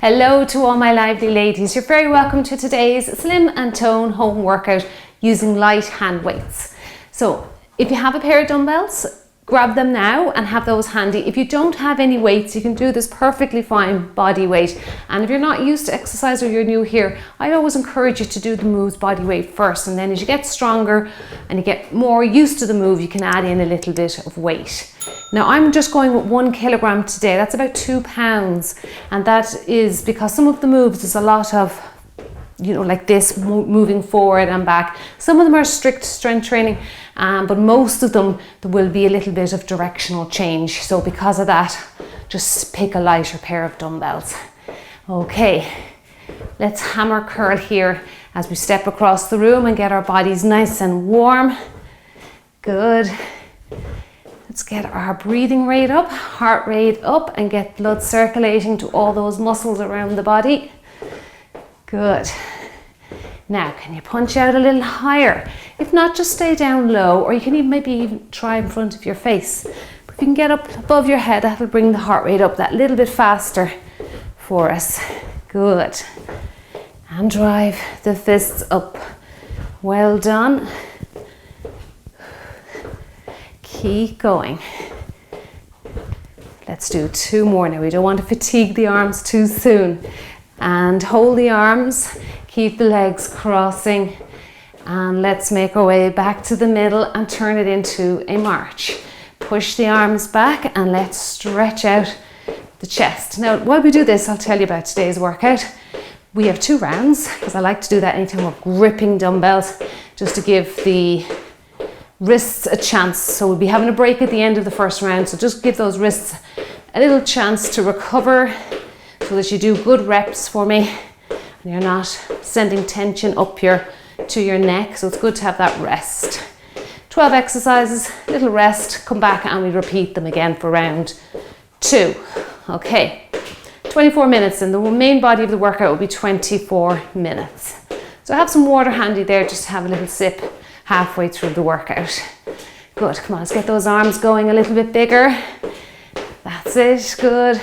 Hello to all my lively ladies. You're very welcome to today's Slim and Tone home workout using light hand weights. So if you have a pair of dumbbells, grab them now and have those handy. If you don't have any weights, you can do this perfectly fine body weight. And if you're not used to exercise or you're new here, I always encourage you to do the moves body weight first. And then as you get stronger and you get more used to the move, you can add in a little bit of weight. Now I'm just going with 1 kilogram today. That's about 2 pounds. And that is because some of the moves, there's a lot of, like this, moving forward and back. Some of them are strict strength training, but most of them, there will be a little bit of directional change. So because of that, just pick a lighter pair of dumbbells. Okay, let's hammer curl here as we step across the room and get our bodies nice and warm. Good. Let's get our breathing rate up, heart rate up, and get blood circulating to all those muscles around the body. Good. Now, can you punch out a little higher? If not, just stay down low, or you can maybe even try in front of your face. But if you can get up above your head, that'll bring the heart rate up that little bit faster for us. Good. And drive the fists up. Well done. Keep going. Let's do 2 more now. We don't want to fatigue the arms too soon. And hold the arms, keep the legs crossing, and let's make our way back to the middle and turn it into a march. Push the arms back and let's stretch out the chest. Now, while we do this, I'll tell you about today's workout. We have 2 rounds, because I like to do that anytime we're gripping dumbbells, just to give the wrists a chance. So we'll be having a break at the end of the first round, so just give those wrists a little chance to recover so that you do good reps for me and you're not sending tension up to your neck. So it's good to have that rest. 12 exercises, little rest, come back and we repeat them again for round 2. Okay, 24 minutes, and the main body of the workout will be 24 minutes. So have some water handy there, just to have a little sip halfway through the workout. Good, come on, let's get those arms going a little bit bigger. That's it, good.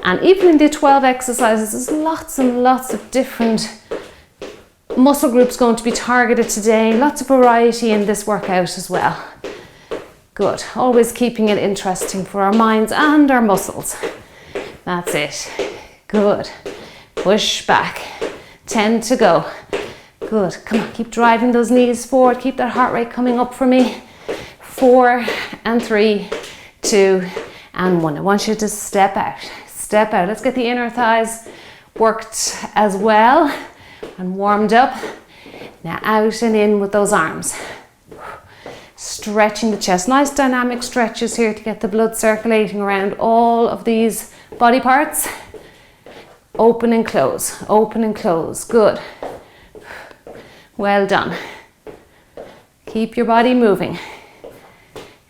And even in the 12 exercises, there's lots and lots of different muscle groups going to be targeted today. Lots of variety in this workout as well. Good, always keeping it interesting for our minds and our muscles. That's it, good. Push back, 10 to go. Good, come on, keep driving those knees forward, keep that heart rate coming up for me. 4 and 3, 2 and 1. I want you to step out. Step out. Let's get the inner thighs worked as well and warmed up. Now out and in with those arms. Stretching the chest. Nice dynamic stretches here to get the blood circulating around all of these body parts. Open and close. Open and close. Good. Well done. Keep your body moving.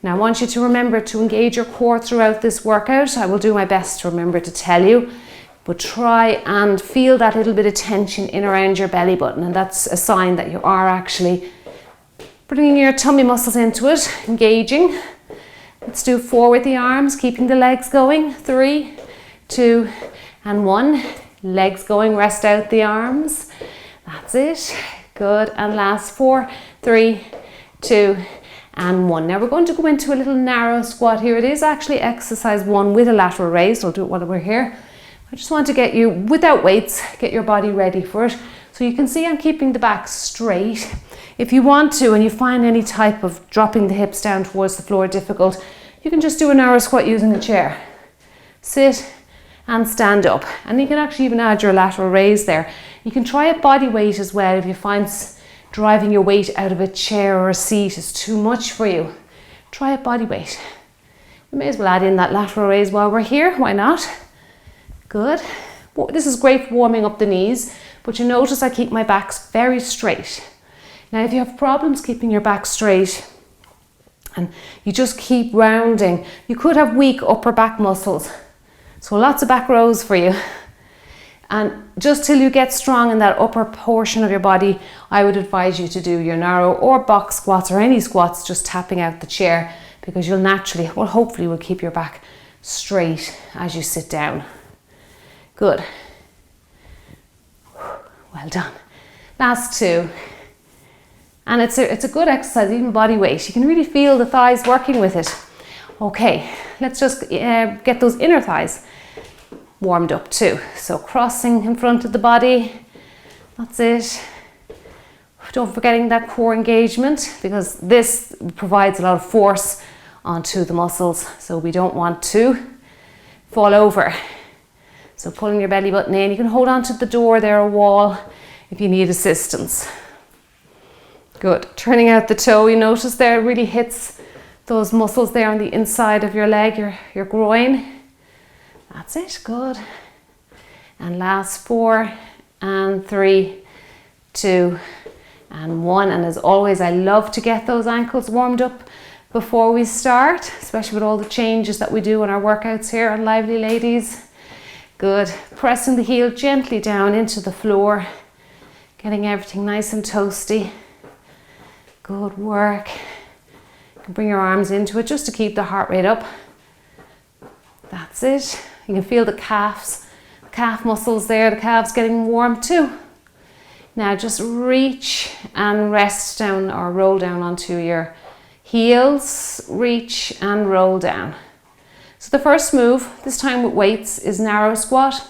Now I want you to remember to engage your core throughout this workout. I will do my best to remember to tell you, but try and feel that little bit of tension in around your belly button, and that's a sign that you are actually bringing your tummy muscles into it, engaging. Let's do 4 with the arms, keeping the legs going. 3, 2 and 1. Legs going, rest out the arms. That's it. Good, and last 4, 3, 2 and 1. Now we're going to go into a little narrow squat here. It is actually exercise 1 with a lateral raise. I'll do it while we're here. I just want to get you, without weights, get your body ready for it. So you can see I'm keeping the back straight. If you want to, and you find any type of dropping the hips down towards the floor difficult, you can just do a narrow squat using a chair. Sit and stand up. And you can actually even add your lateral raise there. You can try it body weight as well if you find driving your weight out of a chair or a seat is too much for you. Try it body weight. We may as well add in that lateral raise while we're here, why not? Good. This is great for warming up the knees, but you notice I keep my back very straight. Now if you have problems keeping your back straight and you just keep rounding, you could have weak upper back muscles. So lots of back rows for you. And just till you get strong in that upper portion of your body, I would advise you to do your narrow or box squats or any squats, just tapping out the chair, because you'll naturally, well, hopefully will keep your back straight as you sit down. Good. Well done. Last 2. And it's a good exercise, even body weight. You can really feel the thighs working with it. Okay, let's just get those inner thighs warmed up too. So crossing in front of the body. That's it. Don't forgetting that core engagement, because this provides a lot of force onto the muscles, so we don't want to fall over. So pulling your belly button in. You can hold on to the door there, a wall, if you need assistance. Good. Turning out the toe, you notice there, it really hits those muscles there on the inside of your leg, your groin. That's it. Good. And last 4 and 3, 2 and 1. And as always, I love to get those ankles warmed up before we start, especially with all the changes that we do in our workouts here on Lively Ladies. Good. Pressing the heel gently down into the floor, getting everything nice and toasty. Good work. You can bring your arms into it just to keep the heart rate up. That's it. You can feel the calf muscles there, the calves getting warm too. Now just reach and rest down or roll down onto your heels. Reach and roll down. So the first move, this time with weights, is narrow squat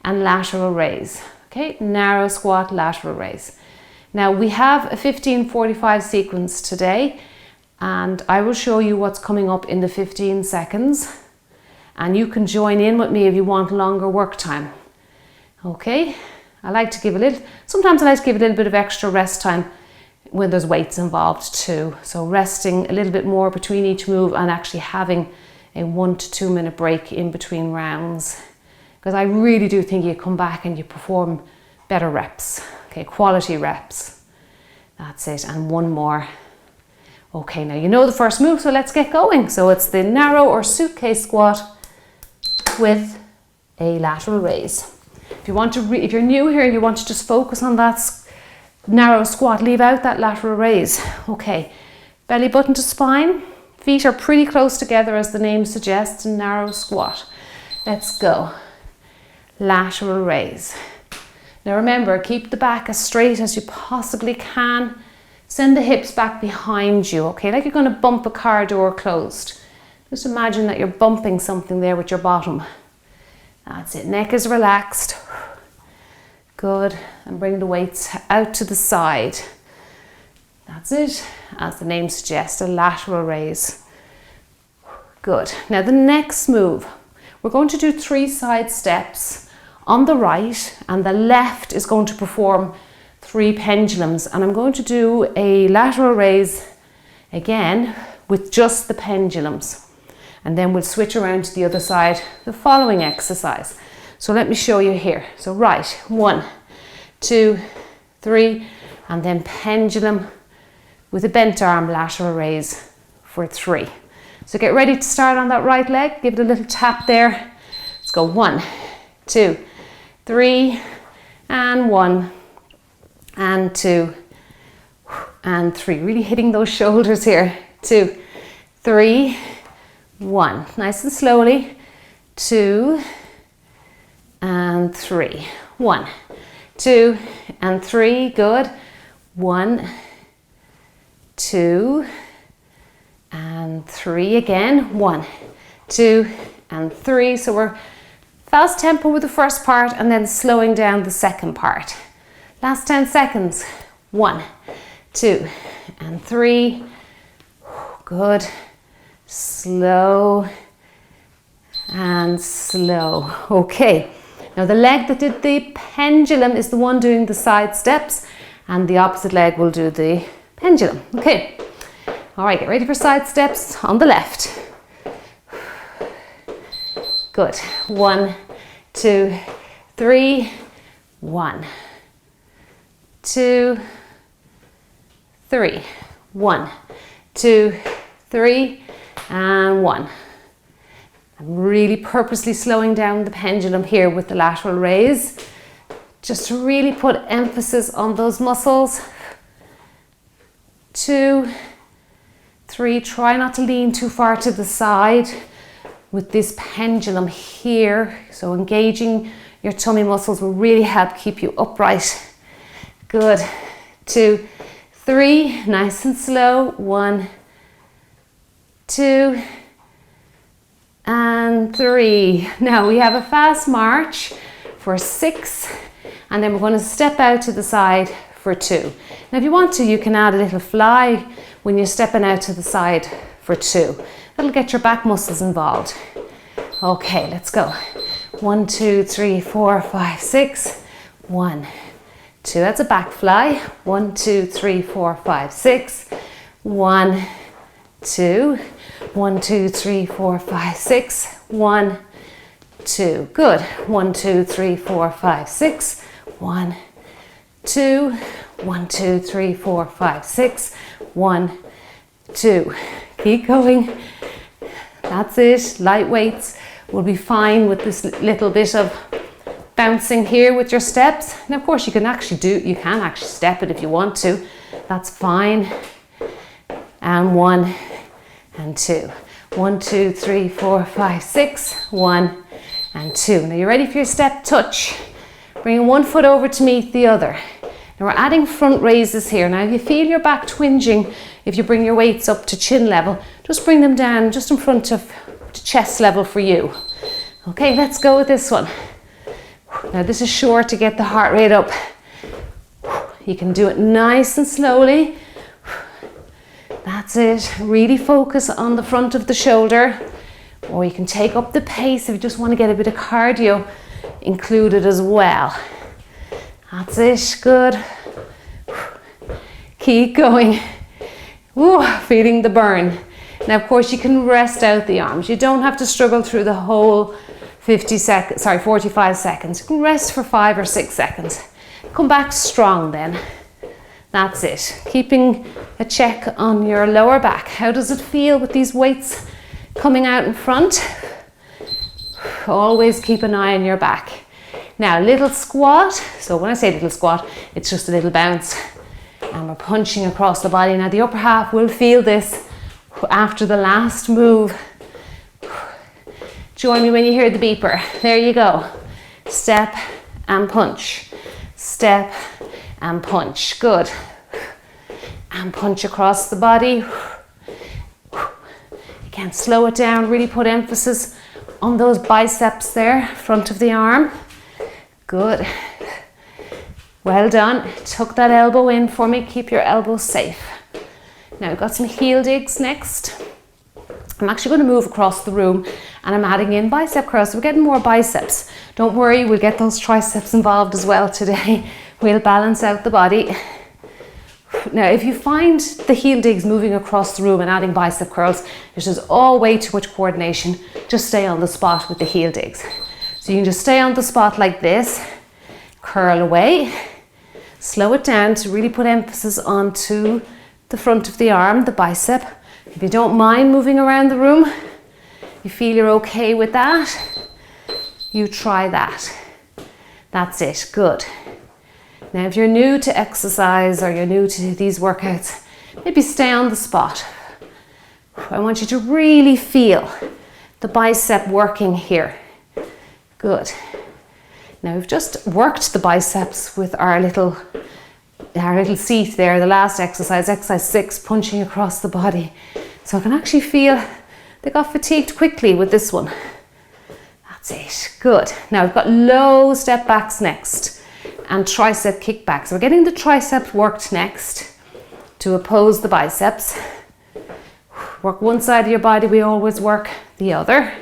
and lateral raise. Okay, narrow squat, lateral raise. Now we have a 15:45 sequence today, and I will show you what's coming up in the 15 seconds. And you can join in with me if you want longer work time. Okay, sometimes I like to give a little bit of extra rest time when there's weights involved too. So resting a little bit more between each move and actually having a 1 to 2 minute break in between rounds. Because I really do think you come back and you perform better reps. Okay, quality reps. That's it, and 1 more. Okay, now you know the first move, so let's get going. So it's the narrow or suitcase squat with a lateral raise. If you're new here and you want to just focus on that narrow squat, leave out that lateral raise. Okay, belly button to spine. Feet are pretty close together as the name suggests, narrow squat. Let's go. Lateral raise. Now remember, keep the back as straight as you possibly can. Send the hips back behind you, okay? Like you're going to bump a car door closed. Just imagine that you're bumping something there with your bottom. That's it. Neck is relaxed. Good. And bring the weights out to the side. That's it. As the name suggests, a lateral raise. Good. Now the next move, we're going to do 3 side steps on the right, and the left is going to perform 3 pendulums, and I'm going to do a lateral raise again with just the pendulums, and then we'll switch around to the other side, the following exercise. So let me show you here. So right, 1, 2, 3, and then pendulum with a bent arm lateral raise for 3. So get ready to start on that right leg. Give it a little tap there. Let's go 1, 2, 3, and 1, and 2, and 3. Really hitting those shoulders here. 2, 3, 1. Nice and slowly. 2, and 3. 1, 2, and 3. Good. 1, 2, and 3 again. 1, 2, and 3. So we're fast tempo with the first part and then slowing down the second part. Last 10 seconds. 1, 2, and 3. Good. Slow and slow. Okay. Now the leg that did the pendulum is the one doing the side steps, and the opposite leg will do the pendulum. Okay. All right, get ready for side steps on the left. Good. 1, 2, 3. 1, 2, 3. 1, 2, 3, and 1. I'm really purposely slowing down the pendulum here with the lateral raise, just to really put emphasis on those muscles. 2, 3. Try not to lean too far to the side with this pendulum here. So engaging your tummy muscles will really help keep you upright. Good. 2, 3, nice and slow. 1, 2, and 3. Now we have a fast march for 6, and then we're going to step out to the side for 2. Now if you want to, you can add a little fly when you're stepping out to the side for 2. That'll get your back muscles involved. Okay, let's go. 1, 2, 3, 4, 5, 6. 1, 2, that's a back fly. 1, 2, 3, 4, 5, 6. 1, 2. 1, 2, 3, 4, 5, 6. 1, 2. Good. 1, 2, 3, 4, 5, 6. 1, 2. 1, 2, 3, 4, 5, 6. 1, 2. Keep going. That's it. Light weights will be fine with this little bit of bouncing here with your steps. And of course you can actually step it if you want to. That's fine. And 1 and 2. 1, 2, 3, 4, 5, 6. 1 and 2. Now you're ready for your step touch. Bring one foot over to meet the other. Now we're adding front raises here. Now if you feel your back twinging, if you bring your weights up to chin level, just bring them down just in front of chest level for you. Okay, let's go with this one. Now this is sure to get the heart rate up. You can do it nice and slowly. That's it. Really focus on the front of the shoulder, or you can take up the pace if you just want to get a bit of cardio included as well. That's it. Good. Keep going. Ooh, feeling the burn. Now, of course, you can rest out the arms. You don't have to struggle through the whole 45 seconds. You can rest for 5 or 6 seconds. Come back strong then. That's it. Keeping a check on your lower back. How does it feel with these weights coming out in front? Always keep an eye on your back. Now, little squat. So when I say little squat, it's just a little bounce. And we're punching across the body. Now the upper half will feel this after the last move. Join me when you hear the beeper. There you go. Step and punch. Step and punch. Good. And punch across the body. Again, slow it down. Really put emphasis on those biceps there, front of the arm. Good. Well done. Tuck that elbow in for me. Keep your elbows safe. Now we've got some heel digs next. I'm actually going to move across the room and I'm adding in bicep curls. So we're getting more biceps. Don't worry, we'll get those triceps involved as well today. We'll balance out the body. Now, if you find the heel digs moving across the room and adding bicep curls, there's just all way too much coordination. Just stay on the spot with the heel digs. So you can just stay on the spot like this, curl away, slow it down to really put emphasis onto the front of the arm, the bicep. If you don't mind moving around the room, you feel you're okay with that, you try that. That's it, good. Now if you're new to exercise or you're new to these workouts, maybe stay on the spot. I want you to really feel the bicep working here. Good. Now we've just worked the biceps with our little seat there, the last exercise 6, punching across the body. So I can actually feel they got fatigued quickly with this one. That's it, good. Now we've got low step backs next and tricep kickbacks. So we're getting the triceps worked next to oppose the biceps. Work one side of your body, we always work the other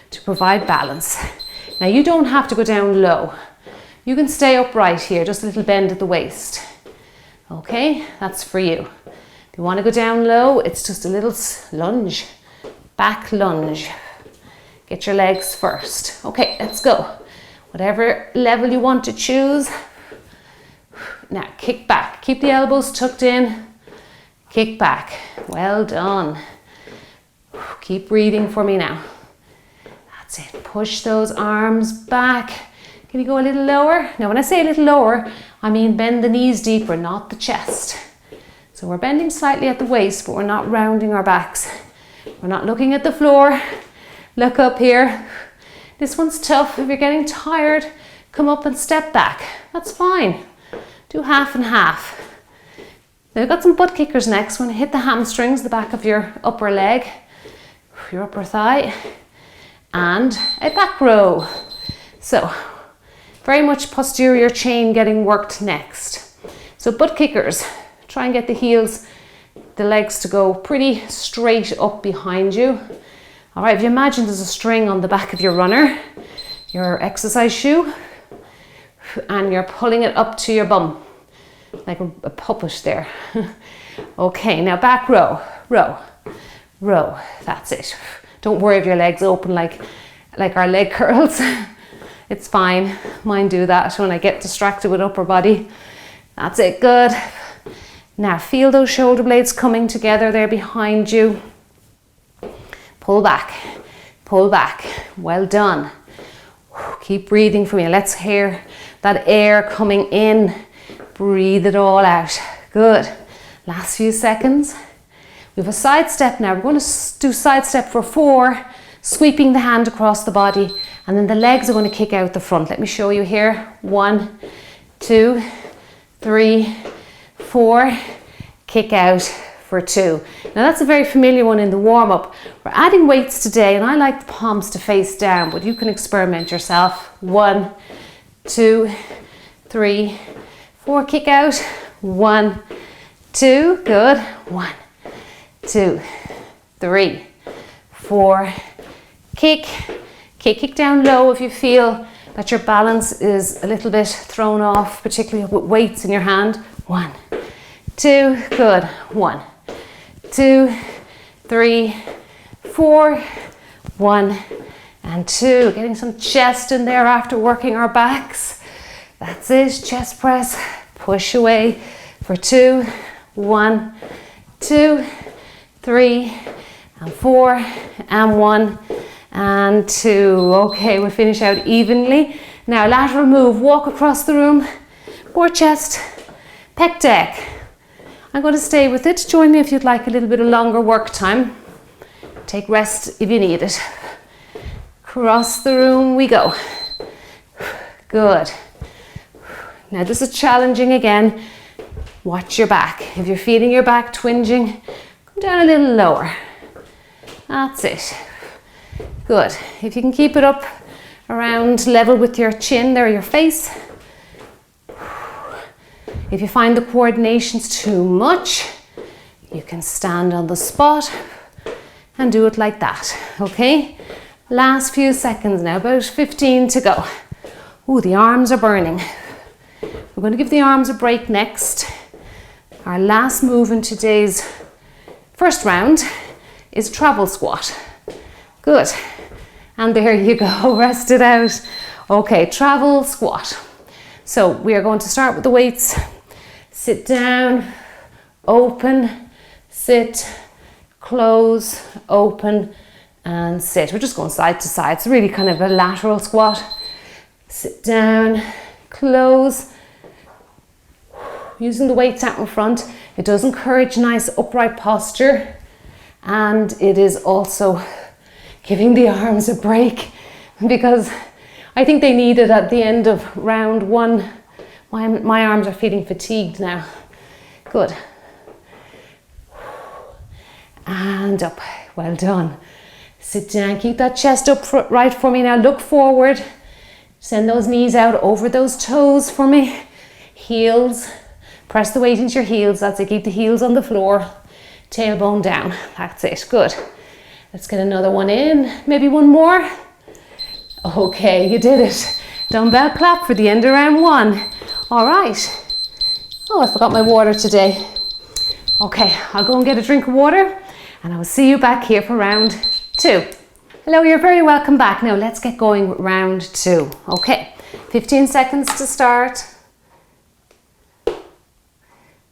to provide balance. Now you don't have to go down low. You can stay upright here, just a little bend at the waist. Okay, that's for you. If you want to go down low, it's just a little lunge, back lunge. Get your legs first. Okay, let's go. Whatever level you want to choose. Now kick back, keep the elbows tucked in, kick back. Well done. Keep breathing for me now. That's it. Push those arms back. Can you go a little lower? Now when I say a little lower, I mean bend the knees deeper, not the chest. So we're bending slightly at the waist, but we're not rounding our backs. We're not looking at the floor. Look up here. This one's tough. If you're getting tired, come up and step back. That's fine. Do half and half. Now we've got some butt kickers next. We're going to hit the hamstrings, the back of your upper leg, your upper thigh, and a back row. So very much posterior chain getting worked next. So butt kickers, try and get the heels, the legs to go pretty straight up behind you. All right, if you imagine there's a string on the back of your runner, your exercise shoe, and you're pulling it up to your bum, like a puppet there. Okay, now back row, row, row, that's it. Don't worry if your legs open like our leg curls. It's fine, mine do that when I get distracted with upper body. That's it, good. Now feel those shoulder blades coming together there behind you. Pull back, well done. Keep breathing for me, let's hear that air coming in. Breathe it all out, good. Last few seconds. We have a side step now. We're going to do side step for 4, sweeping the hand across the body, and then the legs are going to kick out the front. Let me show you here. 1, 2, 3, 4, kick out for 2. Now that's a very familiar one in the warm-up. We're adding weights today, and I like the palms to face down, but you can experiment yourself. 1, 2, 3, 4, kick out. 1, 2, good. 1, 2, 3, 4, kick down low if you feel that your balance is a little bit thrown off, particularly with weights in your hand. 1, 2, good. 1, 2, 3, 4, 1 and 2. Getting some chest in there after working our backs. That's it, chest press, push away for 2, 1, 2, 3, and 4, and 1, and 2. Okay, we'll finish out evenly. Now lateral move, walk across the room, core chest, pec deck. I'm going to stay with it. Join me if you'd like a little bit of longer work time. Take rest if you need it. Across the room we go. Good. Now this is challenging again. Watch your back. If you're feeling your back twinging, come down a little lower. That's it. Good. If you can keep it up around level with your chin there, your face. If you find the coordination's too much, you can stand on the spot and do it like that, okay? Last few seconds now, about 15 to go. Ooh, the arms are burning. We're going to give the arms a break next. Our last move in today's first round is travel squat. Good. And there you go, rest it out. Okay, travel squat. So we are going to start with the weights. Sit down, open, sit, close, open, and sit. We're just going side to side. It's really kind of a lateral squat. Sit down, close. Using the weights out in front, it does encourage nice upright posture, and it is also giving the arms a break, because I think they need it at the end of round 1. My arms are feeling fatigued now. Good. And up. Well done. Sit down. Keep that chest up right for me now. Look forward. Send those knees out over those toes for me. Heels. Press the weight into your heels. That's it. Keep the heels on the floor. Tailbone down. That's it. Good. Let's get another one in. Maybe one more. Okay, you did it. Dumbbell clap for the end of round 1. All right. Oh, I forgot my water today. Okay, I'll go and get a drink of water, and I will see you back here for round 2. Hello, you're very welcome back. Now let's get going with round 2. Okay, 15 seconds to start.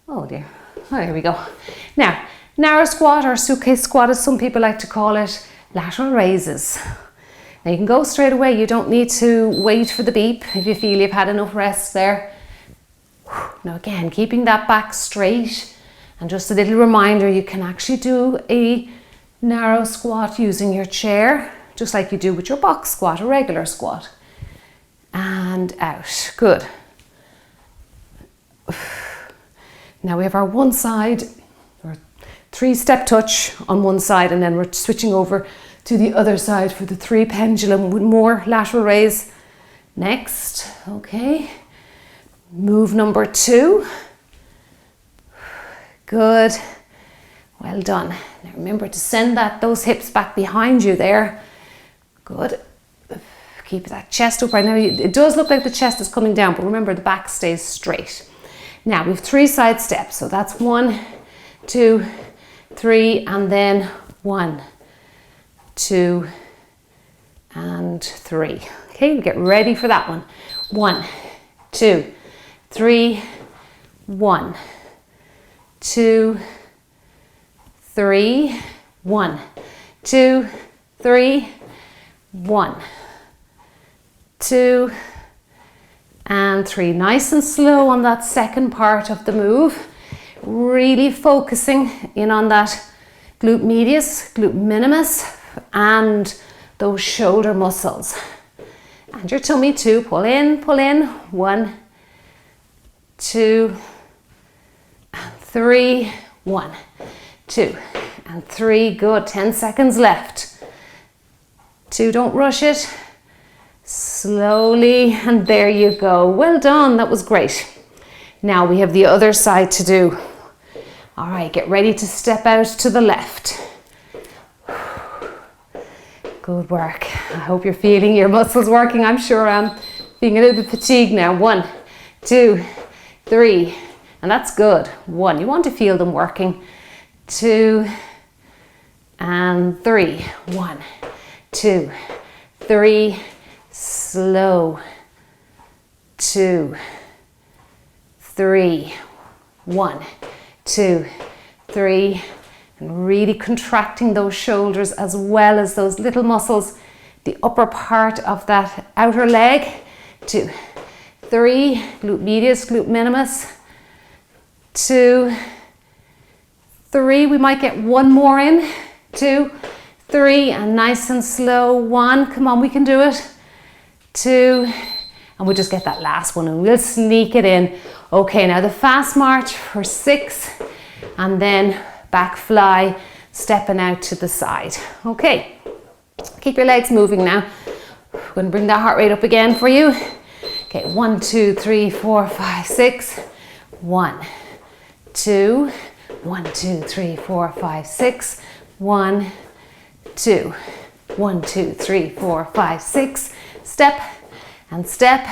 Oh dear. Oh, here we go. Now, narrow squat or suitcase squat, as some people like to call it, lateral raises. Now you can go straight away. You don't need to wait for the beep if you feel you've had enough rest there. Now again, keeping that back straight, and just a little reminder, you can actually do a narrow squat using your chair, just like you do with your box squat, a regular squat. and out. Good. Now we have our one side, or 3-step touch on one side, and then we're switching over to the other side for the 3 pendulum with more lateral raise. Next, okay. Move number 2. Good. Well done. Now remember to send those hips back behind you there. Good. Keep that chest upright. Now it does look like the chest is coming down, but remember the back stays straight. Now we have 3 side steps. So that's 1, 2, 3, and then 1, 2, and 3. Okay, get ready for that one. 1, 2, 3, 1, 2, 3, 1, 2, 3, 1, 2, and 3. Nice and slow on that second part of the move. Really focusing in on that glute medius, glute minimus, and those shoulder muscles. And your tummy too. Pull in, 1, 2, and 3, 1, 2, and 3. Good. 10 seconds left. 2, don't rush it. Slowly, and there you go. Well done. That was great. Now we have the other side to do. All right, get ready to step out to the left. Good work. I hope you're feeling your muscles working. I'm sure I'm being a little bit fatigued now. 1, 2, 3, and that's good. 1, you want to feel them working. 2, and 3. 1, 2, 3, slow. 2, 3, 1, 2, 3, and really contracting those shoulders as well as those little muscles, the upper part of that outer leg. 2, 3, glute medius, glute minimus. 2, 3, we might get one more in. 2, 3, and nice and slow. 1, come on, we can do it. 2, and we'll just get that last one and we'll sneak it in. Okay, now the fast march for 6, and then back fly, stepping out to the side. Okay, keep your legs moving now. We're going to bring that heart rate up again for you. Okay, 1, 2, 3, 4, 5, 6. 1, 2, 1, 2, 3, 4, 5, 6. 1, 2, 1, 2, 3, 4, 5, 6. Step and step.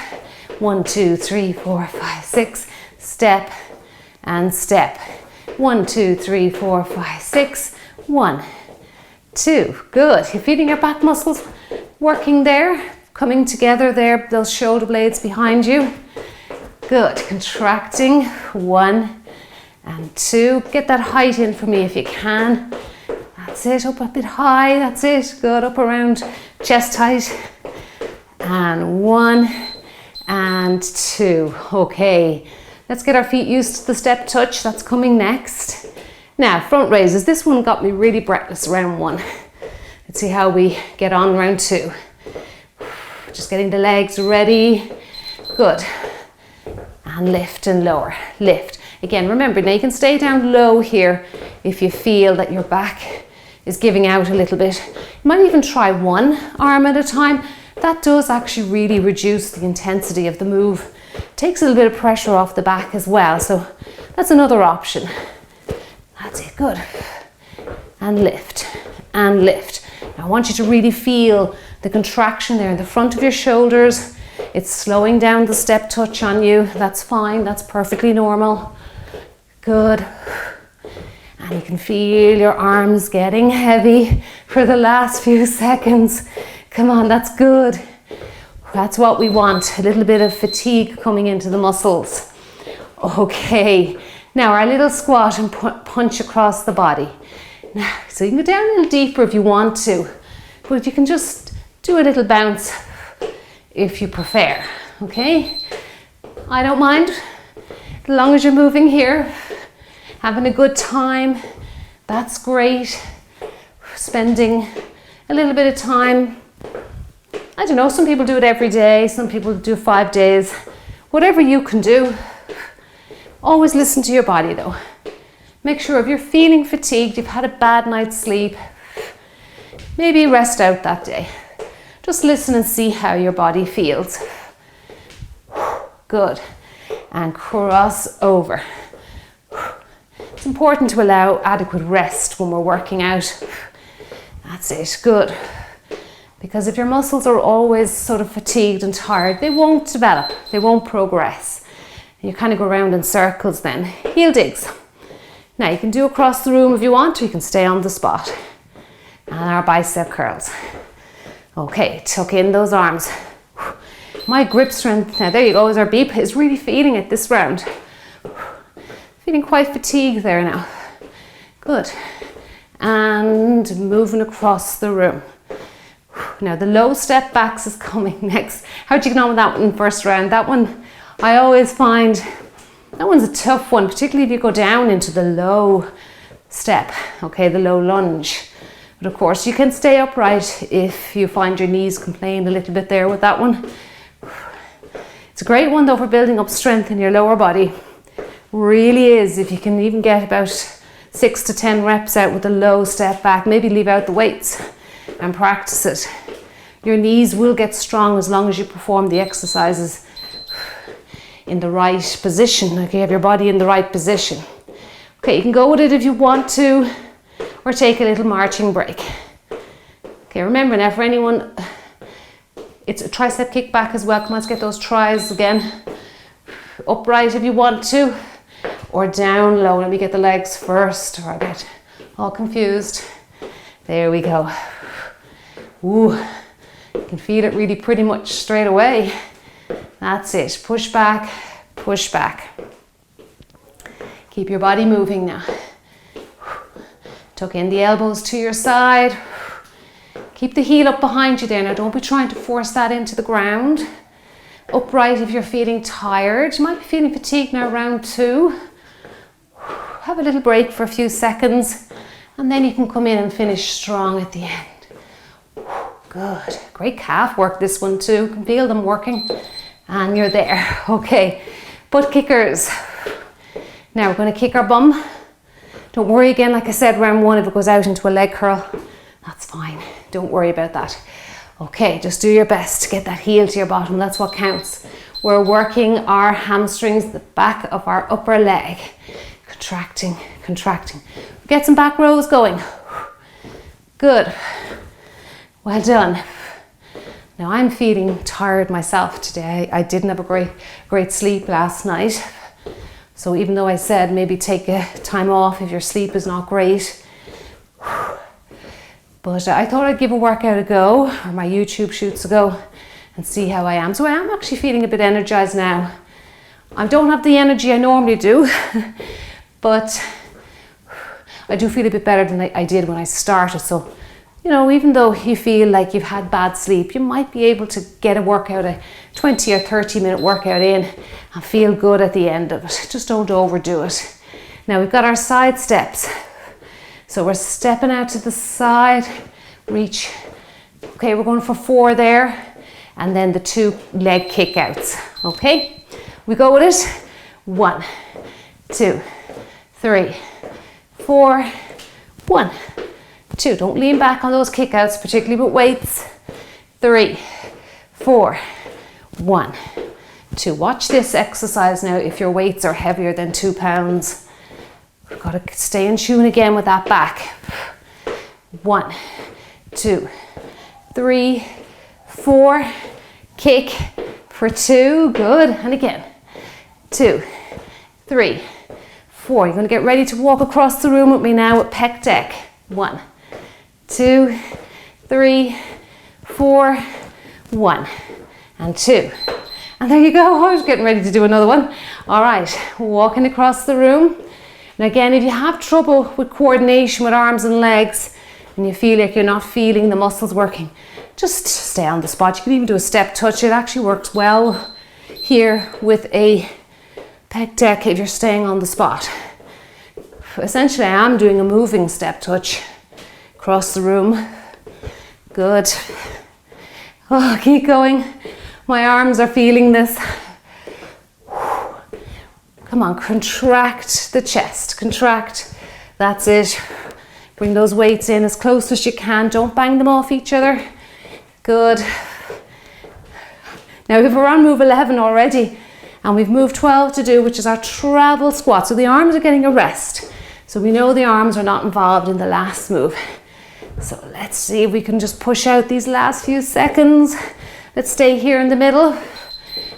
1, 2, 3, 4, 5, 6. Step and step. 1, 2, 3, 4, 5, 6. 1, 2. Good. You're feeling your back muscles working there, coming together there, those shoulder blades behind you. Good. Contracting. 1 and 2. Get that height in for me if you can. That's it. Up a bit high. That's it. Good. Up around chest height. And 1 and 2. Okay. Let's get our feet used to the step touch. That's coming next. Now, front raises. This one got me really breathless, round 1. Let's see how we get on round 2. Just getting the legs ready. Good. And lift and lower. Lift. Again, remember, now you can stay down low here if you feel that your back is giving out a little bit. You might even try one arm at a time. That does actually really reduce the intensity of the move. Takes a little bit of pressure off the back as well, so that's another option. That's it, good. And lift, and lift. Now I want you to really feel the contraction there in the front of your shoulders. It's slowing down the step touch on you. That's fine, that's perfectly normal. Good. And you can feel your arms getting heavy for the last few seconds. Come on, that's good. That's what we want, a little bit of fatigue coming into the muscles. Okay, now our little squat and punch across the body. Now, so you can go down a little deeper if you want to, but you can just do a little bounce if you prefer, okay? I don't mind, as long as you're moving here, having a good time, that's great. Spending a little bit of time I don't know, some people do it every day, some people do 5 days. Whatever you can do, always listen to your body though. Make sure if you're feeling fatigued, you've had a bad night's sleep, maybe rest out that day. Just listen and see how your body feels. Good. And cross over. It's important to allow adequate rest when we're working out. That's it. Good. Because if your muscles are always sort of fatigued and tired, they won't develop, they won't progress. You kind of go around in circles then. Heel digs. Now you can do across the room if you want, or you can stay on the spot. And our bicep curls. Okay, tuck in those arms. My grip strength, now there you go, is our beep, is really feeling it this round. Feeling quite fatigued there now. Good. And moving across the room. Now the low step backs is coming next. How'd you get on with that one first round? That one, I always find, that one's a tough one, particularly if you go down into the low step, okay, the low lunge. But of course you can stay upright if you find your knees complain a little bit there with that one. It's a great one though for building up strength in your lower body. Really is, if you can even get about 6 to 10 reps out with a low step back, maybe leave out the weights and practice it. Your knees will get strong as long as you perform the exercises in the right position. Okay, have your body in the right position. Okay, you can go with it if you want to, or take a little marching break. Okay, remember now for anyone, it's a tricep kick back as well. Come on, let's get those tries again. Upright if you want to, or down low. Let me get the legs first, or I get all confused. There we go. Ooh, you can feel it really pretty much straight away. That's it, push back, push back. Keep your body moving now. Tuck in the elbows to your side. Keep the heel up behind you there. Now don't be trying to force that into the ground. Upright if you're feeling tired. You might be feeling fatigued now, round 2. Have a little break for a few seconds and then you can come in and finish strong at the end. Good. Great calf work this one too. You can feel them working and you're there. Okay, butt kickers. Now we're going to kick our bum. Don't worry again, like I said, round 1, if it goes out into a leg curl, that's fine. Don't worry about that. Okay, just do your best to get that heel to your bottom. That's what counts. We're working our hamstrings, the back of our upper leg. Contracting, contracting. Get some back rows going. Good. Well done. Now I'm feeling tired myself today. I didn't have a great sleep last night. So even though I said maybe take a time off if your sleep is not great, but I thought I'd give a workout a go, or my YouTube shoots a go, and see how I am. So I am actually feeling a bit energized now. I don't have the energy I normally do, but I do feel a bit better than I did when I started. So, you know, even though you feel like you've had bad sleep, you might be able to get a workout, a 20 or 30 minute workout in and feel good at the end of it. Just don't overdo it. Now we've got our side steps. So we're stepping out to the side, reach. Okay, we're going for 4 there, and then the 2 leg kick outs. Okay, we go with it. 1, 2, 3, 4, 1, 2. Don't lean back on those kick outs, particularly with weights. 3, 4, 1, 2. Watch this exercise now if your weights are heavier than 2 pounds. We've got to stay in tune again with that back. 1, 2, 3, 4. Kick for 2. Good. And again. 2, 3, 4. You're going to get ready to walk across the room with me now with pec deck. 1, 2, 3, 4. 1 and 2. And there you go. I was getting ready to do another one. All right. Walking across the room. And again, if you have trouble with coordination with arms and legs and you feel like you're not feeling the muscles working, just stay on the spot. You can even do a step touch. It actually works well here with a pec deck if you're staying on the spot. Essentially, I am doing a moving step touch across the room. Good. Oh, keep going. My arms are feeling this. Come on, contract the chest, contract. That's it. Bring those weights in as close as you can. Don't bang them off each other. Good. Now if we're on move 11 already, and we've moved 12 to do, which is our travel squat. So the arms are getting a rest. So we know the arms are not involved in the last move. So let's see if we can just push out these last few seconds. Let's stay here in the middle.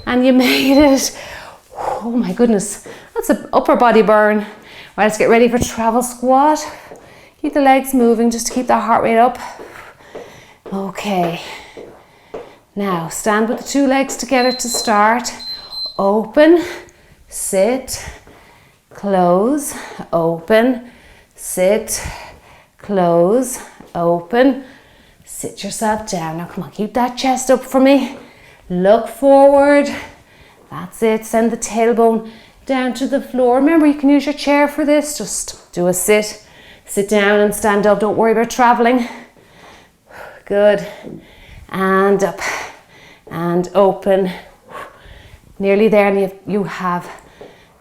And you made it. Oh my goodness, that's an upper body burn. Right, let's get ready for travel squat. Keep the legs moving just to keep the heart rate up. Okay. Now stand with the two legs together to start. Open, sit, close, open, sit, close, open, sit yourself down. Now come on, keep that chest up for me. Look forward. That's it. Send the tailbone down to the floor. Remember, you can use your chair for this. Just do a sit. Sit down and stand up. Don't worry about traveling. Good. And up and open. Nearly there, and you have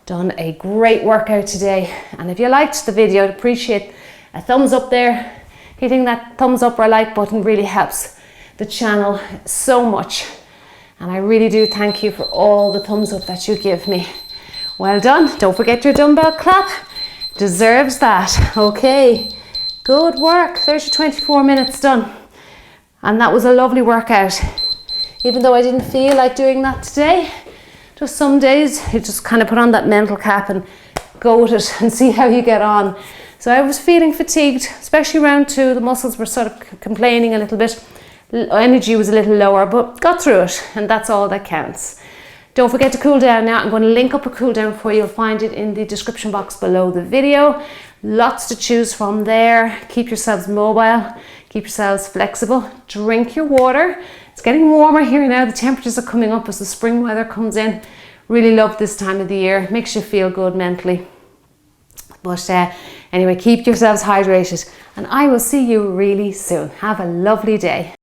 done a great workout today. And if you liked the video, I'd appreciate a thumbs up there. Hitting that thumbs up or like button really helps the channel so much. And I really do thank you for all the thumbs up that you give me. Well done. Don't forget your dumbbell clap. Deserves that. Okay. Good work. There's your 24 minutes done. And that was a lovely workout. Even though I didn't feel like doing that today, just some days you just kind of put on that mental cap and go with it and see how you get on. So I was feeling fatigued, especially round 2. The muscles were sort of complaining a little bit. Energy was a little lower, but got through it, and that's all that counts. Don't forget to cool down now. I'm going to link up a cool down for you. You'll find it in the description box below the video. Lots to choose from there. Keep yourselves mobile, keep yourselves flexible. Drink your water. It's getting warmer here now. The temperatures are coming up as the spring weather comes in. Really love this time of the year. Makes you feel good mentally. But anyway, keep yourselves hydrated, and I will see you really soon. Have a lovely day.